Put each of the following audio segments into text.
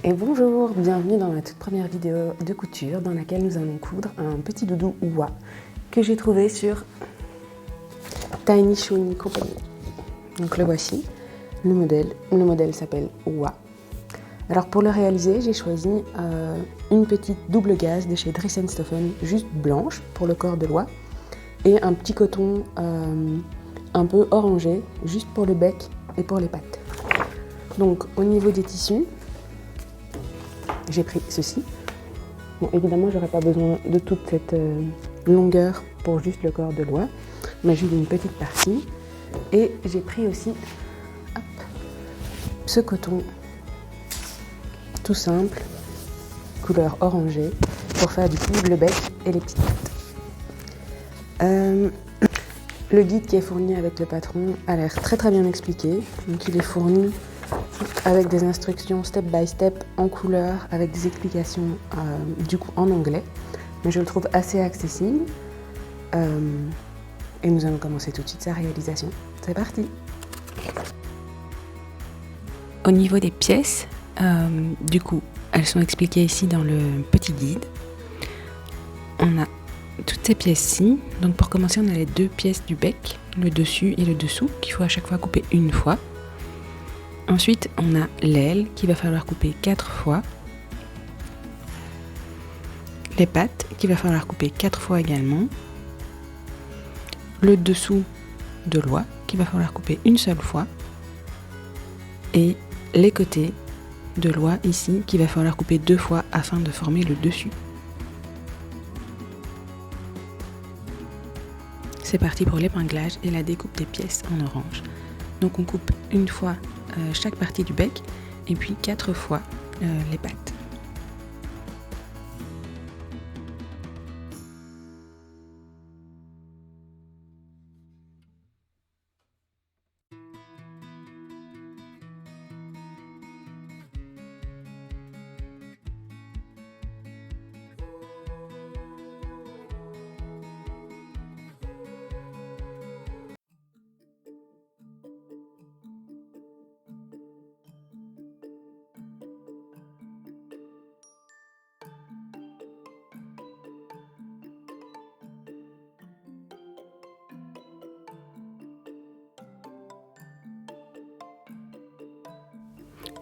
Et bonjour, bienvenue dans ma toute première vidéo de couture dans laquelle nous allons coudre un petit doudou Oua que j'ai trouvé sur Tiny Shoni Company. Donc le voici, le modèle s'appelle Oua. Alors pour le réaliser, j'ai choisi une petite double gaze de chez Dries & Stoffen, juste blanche pour le corps de l'oie, et un petit coton un peu orangé, juste pour le bec et pour les pattes. Donc au niveau des tissus, j'ai pris ceci. Bon, évidemment, j'aurais pas besoin de toute cette longueur pour juste le corps de l'oie, mais juste une petite partie. Et j'ai pris aussi ce coton tout simple, couleur orangée, pour faire du coup le bec et les petites pattes. Le guide qui est fourni avec le patron a l'air très bien expliqué. Donc il est fourni avec des instructions step by step en couleur, avec des explications du coup en anglais. Mais je le trouve assez accessible. Et nous allons commencer tout de suite sa réalisation. C'est parti! Au niveau des pièces, du coup, elles sont expliquées ici dans le petit guide. On a toutes ces pièces-ci. Donc pour commencer, on a les deux pièces du bec, le dessus et le dessous, qu'il faut à chaque fois couper une fois. Ensuite, on a l'aile qu'il va falloir couper 4 fois. Les pattes qu'il va falloir couper 4 fois également. Le dessous de l'oie qu'il va falloir couper une seule fois. Et les côtés de l'oie ici qu'il va falloir couper 2 fois afin de former le dessus. C'est parti pour l'épinglage et la découpe des pièces en orange. Donc on coupe une fois chaque partie du bec et puis 4 fois les pattes.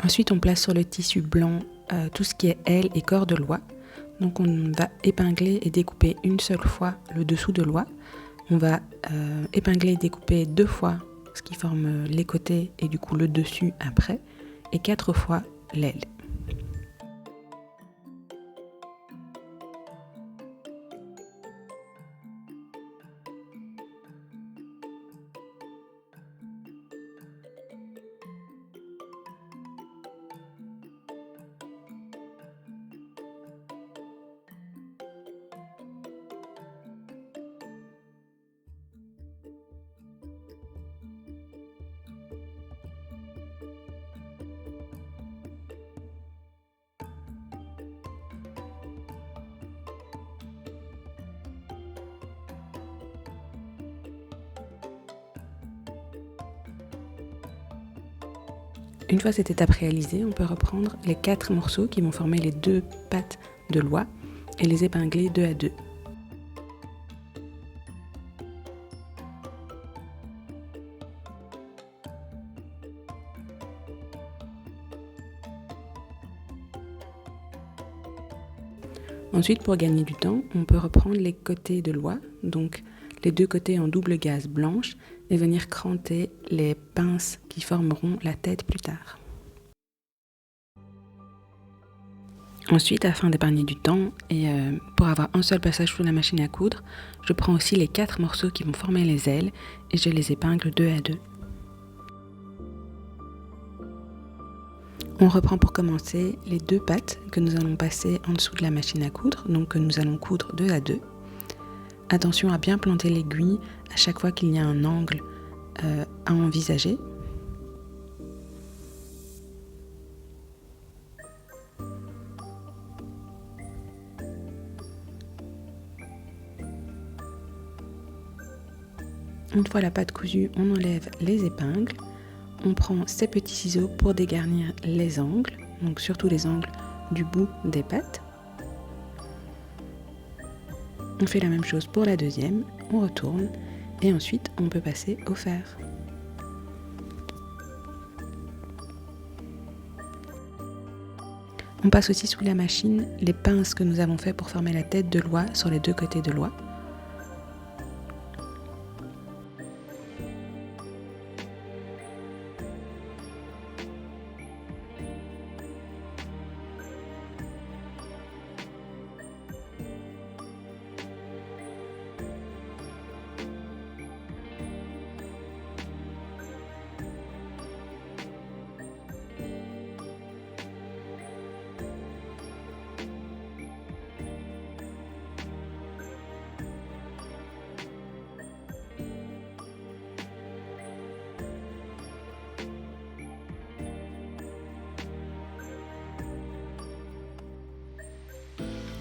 Ensuite, on place sur le tissu blanc tout ce qui est aile et corps de l'oie. Donc on va épingler et découper une seule fois le dessous de l'oie. On va épingler et découper 2 fois ce qui forme les côtés et du coup le dessus après. Et 4 fois l'aile. Une fois cette étape réalisée, on peut reprendre les 4 morceaux qui vont former les 2 pattes de l'oie et les épingler 2 à 2. Ensuite, pour gagner du temps, on peut reprendre les côtés de l'oie, donc les 2 côtés en double gaze blanche, et venir cranter les pinces qui formeront la tête plus tard. Ensuite, afin d'épargner du temps et pour avoir un seul passage sous la machine à coudre, je prends aussi les 4 morceaux qui vont former les ailes et je les épingle 2 à 2. On reprend pour commencer les 2 pattes que nous allons passer en dessous de la machine à coudre, donc que nous allons coudre 2 à 2. Attention à bien planter l'aiguille à chaque fois qu'il y a un angle à envisager. Une fois la pâte cousue, on enlève les épingles. On prend ces petits ciseaux pour dégarnir les angles. donc sur tous les angles du bout des pattes. On fait la même chose pour la deuxième, on retourne et ensuite on peut passer au fer. On passe aussi sous la machine les pinces que nous avons fait pour former la tête de l'oie sur les deux côtés de l'oie.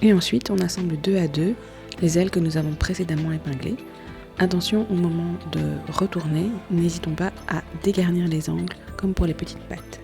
Et ensuite, on assemble 2 à 2 les ailes que nous avons précédemment épinglées. Attention au moment de retourner, n'hésitons pas à dégarnir les angles comme pour les petites pattes.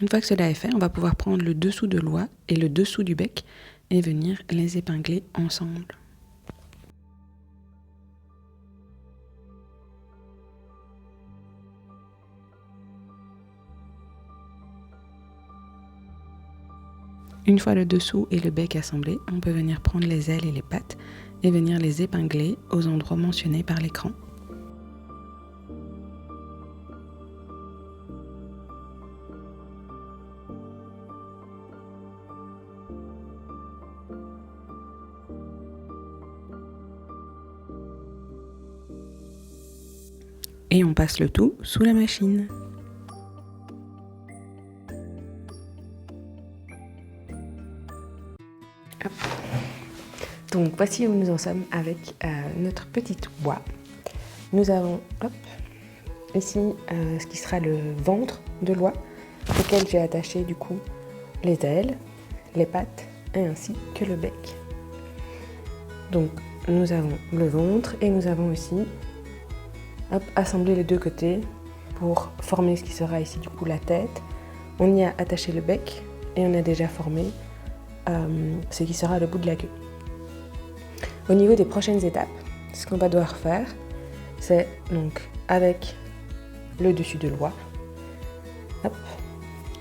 Une fois que cela est fait, on va pouvoir prendre le dessous de l'oie et le dessous du bec et venir les épingler ensemble. Une fois le dessous et le bec assemblés, on peut venir prendre les ailes et les pattes et venir les épingler aux endroits mentionnés par l'écran. Et on passe le tout sous la machine. Hop. Donc voici où nous en sommes avec notre petite oie. Nous avons ici ce qui sera le ventre de l'oie, auquel j'ai attaché du coup les ailes, les pattes et ainsi que le bec. Donc nous avons le ventre et nous avons aussi assemblé les deux côtés pour former ce qui sera ici du coup la tête. On y a attaché le bec et on a déjà formé ce qui sera le bout de la queue. Au niveau des prochaines étapes, ce qu'on va devoir faire, c'est donc avec le dessus de l'oie,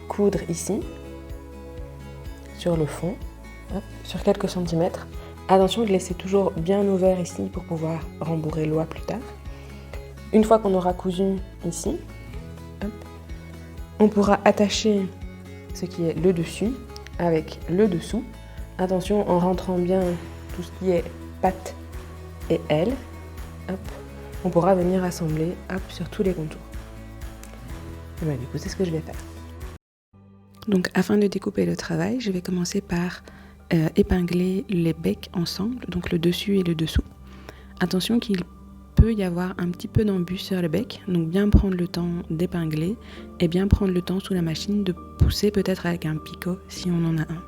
coudre ici sur le fond, sur quelques centimètres. Attention de laisser toujours bien ouvert ici pour pouvoir rembourrer l'oie plus tard. Une fois qu'on aura cousu ici, on pourra attacher ce qui est le dessus avec le dessous. Attention en rentrant bien tout ce qui est pattes et ailes. On pourra venir assembler sur tous les contours. Et bien, du coup, c'est ce que je vais faire. Donc, afin de découper le travail, je vais commencer par épingler les becs ensemble, donc le dessus et le dessous. Attention qu'il peut y avoir un petit peu d'embûche sur le bec, donc bien prendre le temps d'épingler et bien prendre le temps sous la machine de pousser peut-être avec un picot si on en a un.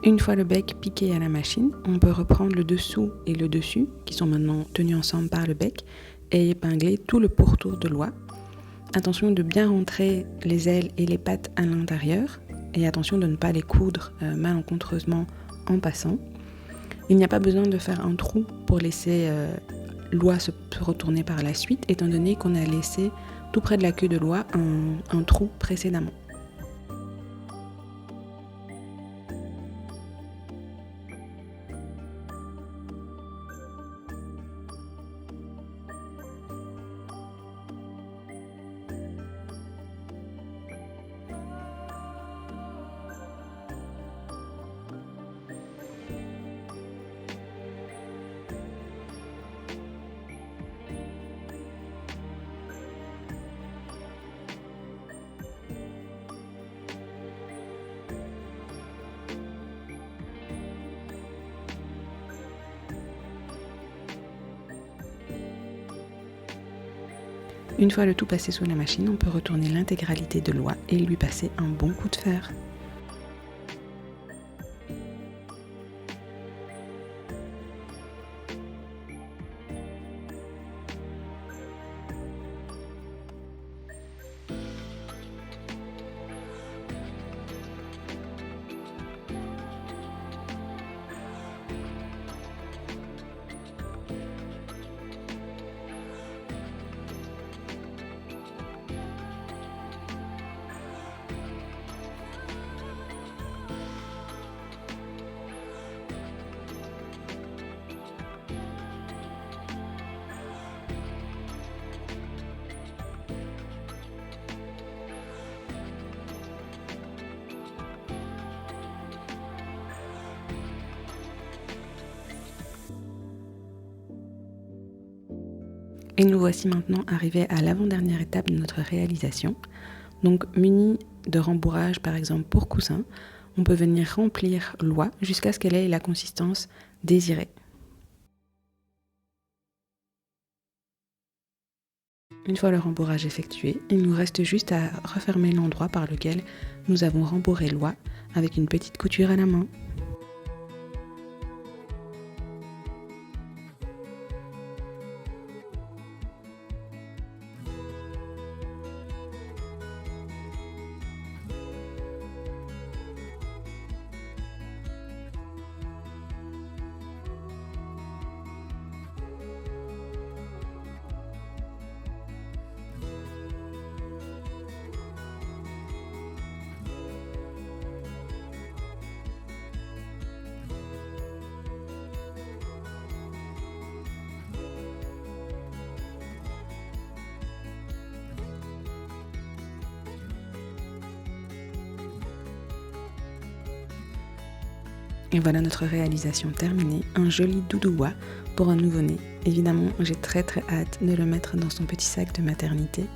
Une fois le bec piqué à la machine, on peut reprendre le dessous et le dessus, qui sont maintenant tenus ensemble par le bec, et épingler tout le pourtour de l'oie. Attention de bien rentrer les ailes et les pattes à l'intérieur, et attention de ne pas les coudre malencontreusement en passant. Il n'y a pas besoin de faire un trou pour laisser l'oie se retourner par la suite, étant donné qu'on a laissé tout près de la queue de l'oie un trou précédemment. Une fois le tout passé sous la machine, on peut retourner l'intégralité de l'oie et lui passer un bon coup de fer. Et nous voici maintenant arrivés à l'avant-dernière étape de notre réalisation. Donc muni de rembourrage par exemple pour coussin, on peut venir remplir l'oie jusqu'à ce qu'elle ait la consistance désirée. Une fois le rembourrage effectué, il nous reste juste à refermer l'endroit par lequel nous avons rembourré l'oie avec une petite couture à la main. Et voilà notre réalisation terminée, un joli doudou oie pour un nouveau-né. Évidemment, j'ai très hâte de le mettre dans son petit sac de maternité.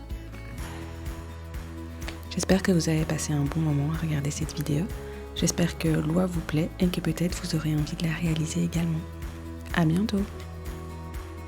J'espère que vous avez passé un bon moment à regarder cette vidéo. J'espère que l'oie vous plaît et que peut-être vous aurez envie de la réaliser également. À bientôt!